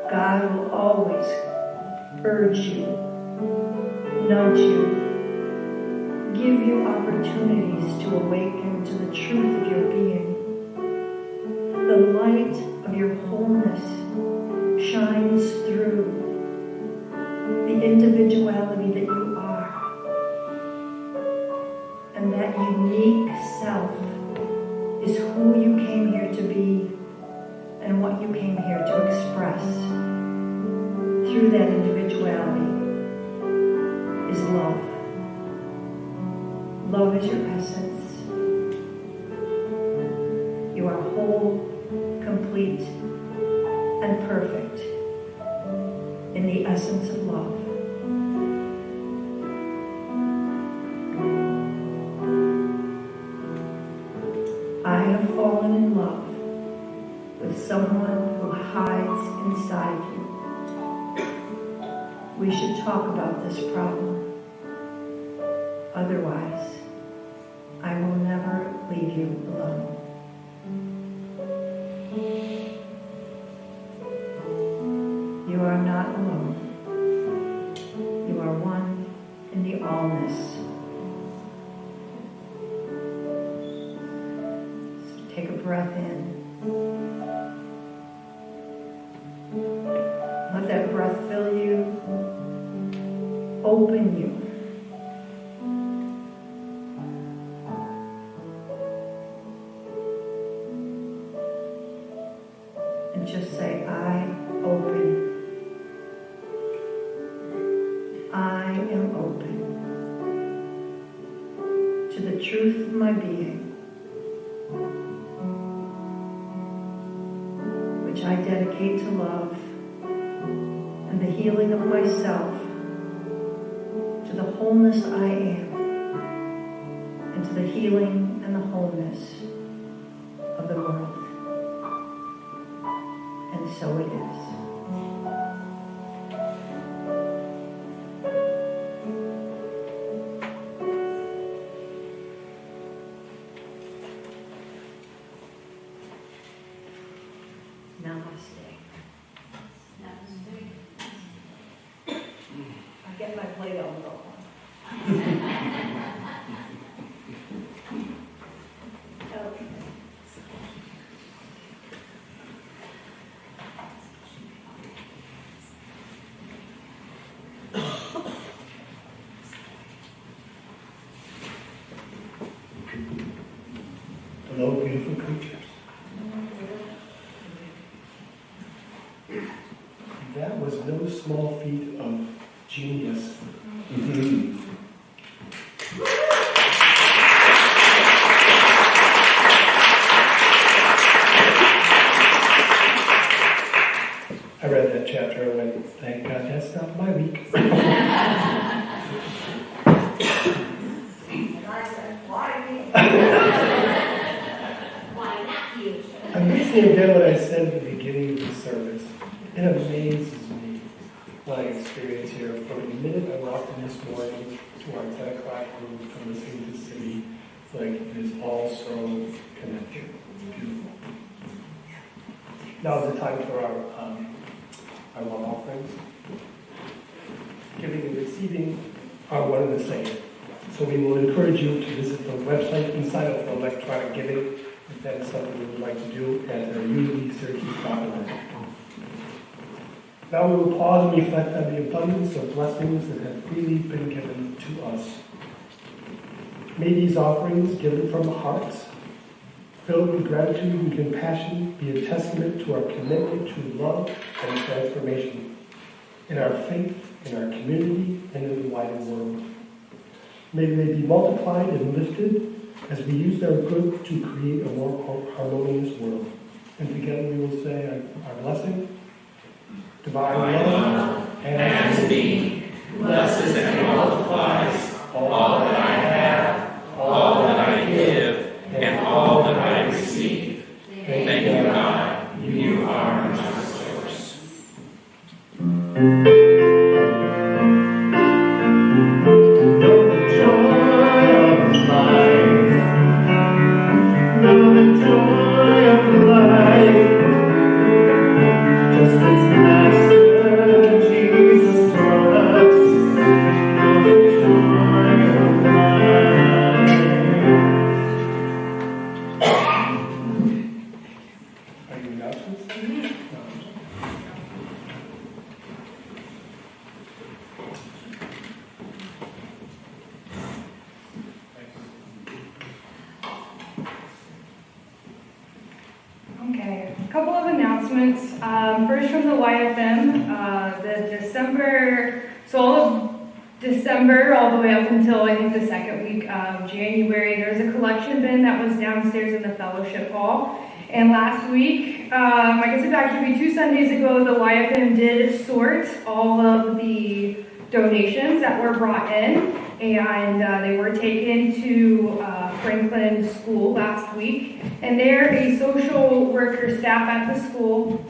God will always urge you, nudge you, give you opportunities to awaken to the truth of your being. The light of your wholeness shines through the individuality that you are. And that unique self is who you came here to be and what you came here to express. Through that individuality is love. Love is your essence. You are whole, complete, and perfect in the essence of love. I have fallen in love with someone who hides inside you. We should talk about this problem. Otherwise, I will never leave you alone. You are not alone. You are one in the allness. So take a breath in. Let that breath fill you, open you. And just say, I open. I am open to the truth of my being, which I dedicate to love and the healing of myself, to the wholeness I am, and to the healing and the wholeness of the world. And so it is. Namaste. I get my plate on the okay. Hello, beautiful creatures. That was no small feat of genius. I read that chapter and went, thank God that's not my week. And I said, why me? Why not you? I'm listening again what I said at the beginning of the service. It amazes me what I experience here. From the minute I walked in this morning to our 10 o'clock room from listening to City, it's like it is all so connected. It's beautiful. Now is the time for our love offerings. Giving and receiving are one and the same. So we will encourage you to visit the website and sign up for electronic giving if that is something you would like to do at Syracuse.org. Now we will pause and reflect on the abundance of blessings that have freely been given to us. May these offerings, given from hearts, filled with gratitude and compassion, be a testament to our commitment to love and transformation in our faith, in our community, and in the wider world. May they be multiplied and lifted as we use their good to create a more harmonious world. And together we will say our blessing. Divine love as me, blesses and multiplies all that I have, all that I give, and all that I receive. Thank you, God. You are my source. Know the joy of life. Know the joy of life. Just as Master Jesus taught us. Know the joy of life. Are you announcements? Okay, a couple of announcements. First from the YFM, all of December, all the way up until I think the second week of January, there's a collection bin that was downstairs in the fellowship hall. And last week, I guess it'd actually be 2 Sundays ago, the YFM did sort all of the donations that were brought in, and they were taken to Franklin School last week. And there, a social worker staff at the school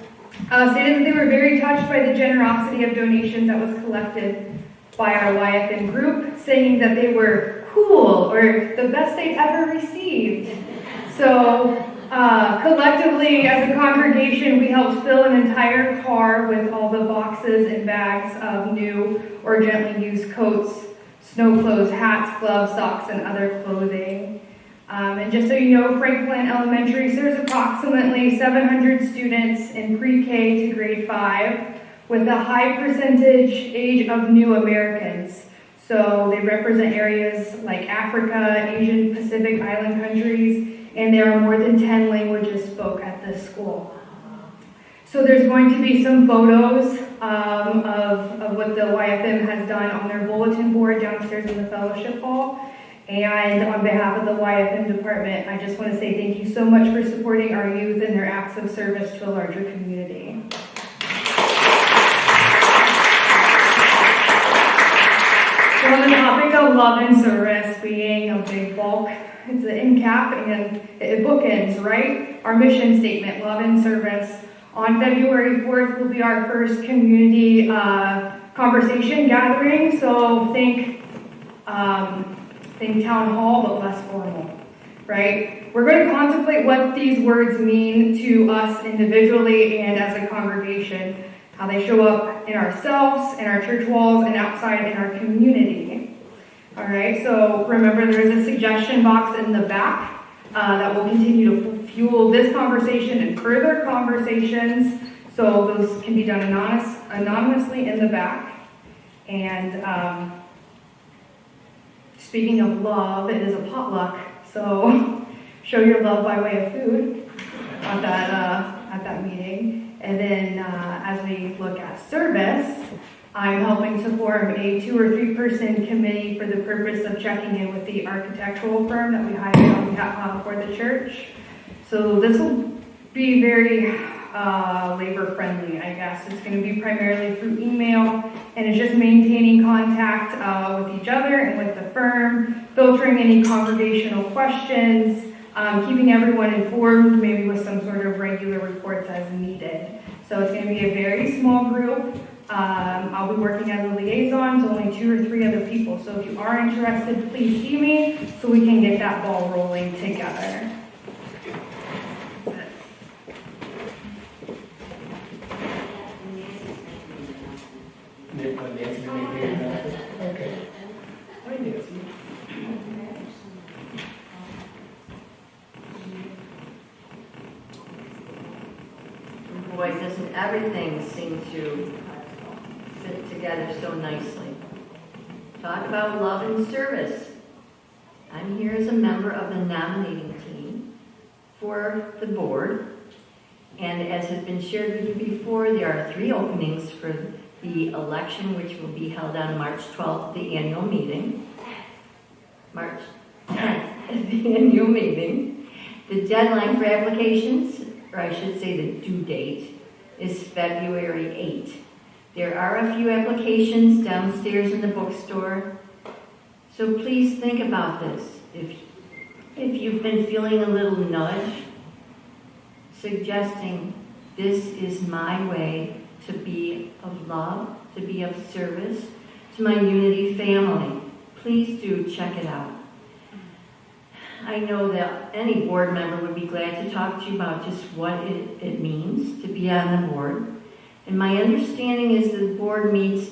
stated that they were very touched by the generosity of donations that was collected by our YFN group, saying that they were cool or the best they'd ever received. So collectively, as a congregation, we helped fill an entire car with all the boxes and bags of new or gently used coats, snow clothes, hats, gloves, socks, and other clothing. And just so you know, Franklin Elementary serves approximately 700 students in pre-K to grade 5 with a high percentage age of new Americans. So they represent areas like Africa, Asian Pacific Island countries, and there are more than 10 languages spoke at this school. So there's going to be some photos of what the YFM has done on their bulletin board downstairs in the fellowship hall. And on behalf of the YFM department, I just want to say thank you so much for supporting our youth and their acts of service to a larger community. So on the topic of love and service being a big bulk, it's an end cap and it bookends, right? Our mission statement, love and service. On February 4th will be our first community conversation gathering. So think town hall, but less formal, right? We're going to contemplate what these words mean to us individually and as a congregation, how they show up in ourselves, in our church walls, and outside in our community. All right, so remember there is a suggestion box in the back that will continue to fuel this conversation and further conversations. So those can be done anonymously in the back. And speaking of love, it is a potluck. So show your love by way of food at that meeting. And then as we look at service, I'm helping to form a 2 or 3 person committee for the purpose of checking in with the architectural firm that we hired on behalf for the church. So this will be very labor friendly, I guess. It's going to be primarily through email, and it's just maintaining contact with each other and with the firm, filtering any congregational questions, keeping everyone informed, maybe with some sort of regular reports as needed. So it's going to be a very small group. I'll be working as a liaison to only 2 or 3 other people. So if you are interested, please see me so we can get that ball rolling together. Nancy, okay. Hi, Nancy. Boy, doesn't everything seem to fit together so nicely. Talk about love and service. I'm here as a member of the nominating team for the board. And as has been shared with you before, there are 3 openings for the election, which will be held on March 12th, the annual meeting. March 10th, the annual meeting. The deadline for applications, or I should say the due date, is February 8th. There are a few applications downstairs in the bookstore, so please think about this. If you've been feeling a little nudge, suggesting this is my way to be of love, to be of service to my Unity family, please do check it out. I know that any board member would be glad to talk to you about just what it means to be on the board. And my understanding is that the board meets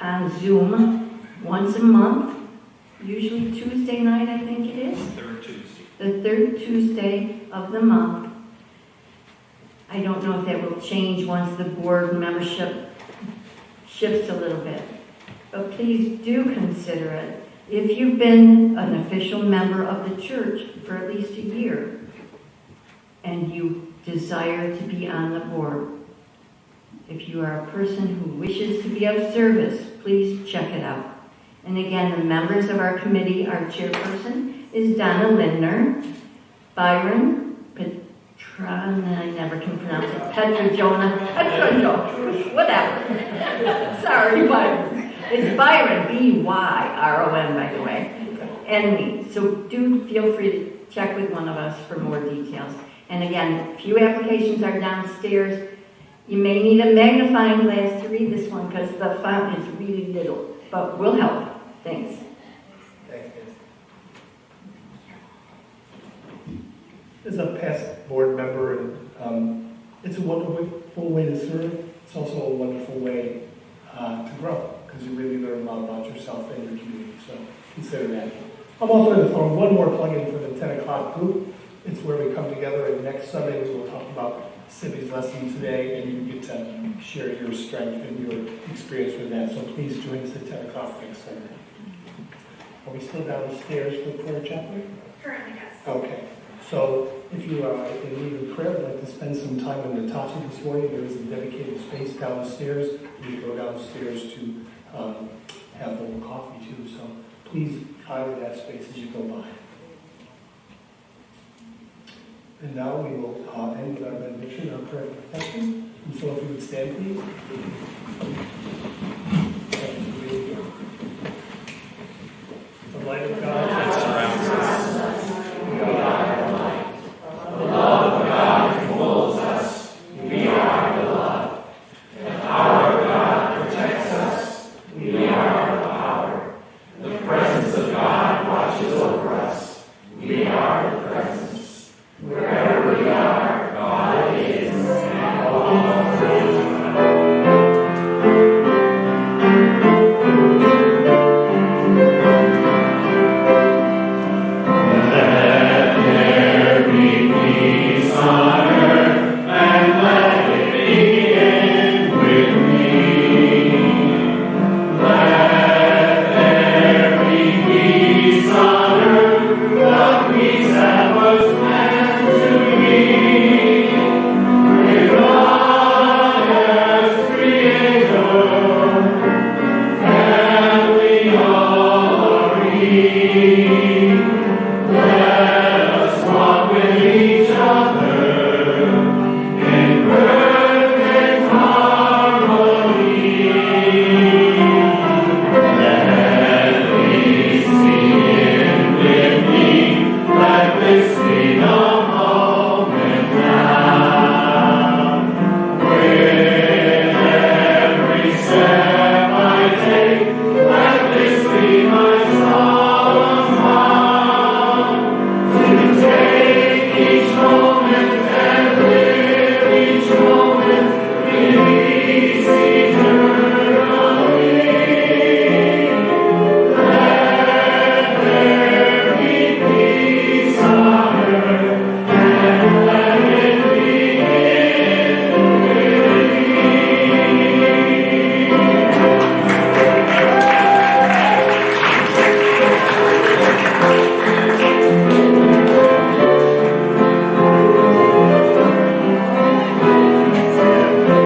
on Zoom once a month, usually Tuesday night, I think it is. Third Tuesday. The 3rd Tuesday of the month. I don't know if that will change once the board membership shifts a little bit. But please do consider it. If you've been an official member of the church for at least a year and you desire to be on the board, if you are a person who wishes to be of service, please check it out. And again, the members of our committee, our chairperson is Donna Lindner, Byron I never can pronounce it, Petrojonah, whatever. Sorry, Byron. It's Byron, B-Y-R-O-N, by the way, and me. So do feel free to check with one of us for more details. And again, a few applications are downstairs. You may need a magnifying glass to read this one because the font is really little, but we'll help. Thanks. As a past board member, and it's a wonderful way to serve. It's also a wonderful way to grow because you really learn a lot about yourself and your community. So consider that. I'm also going to throw one more plug in for the 10 o'clock group. It's where we come together, and next Sunday we will talk about Cybie's lesson today, and you get to share your strength and your experience with that. So please join us at 10 o'clock next Sunday. Are we still downstairs for prayer chaplain? Currently, yes. Okay. So if you are in need of prayer, would like to spend some time in Natasha this morning, there is a dedicated space downstairs. You can go downstairs to have a little coffee too. So please honor that space as you go by. And now we will end with our benediction, our prayer of confession. And so if you would stand, please. The light of God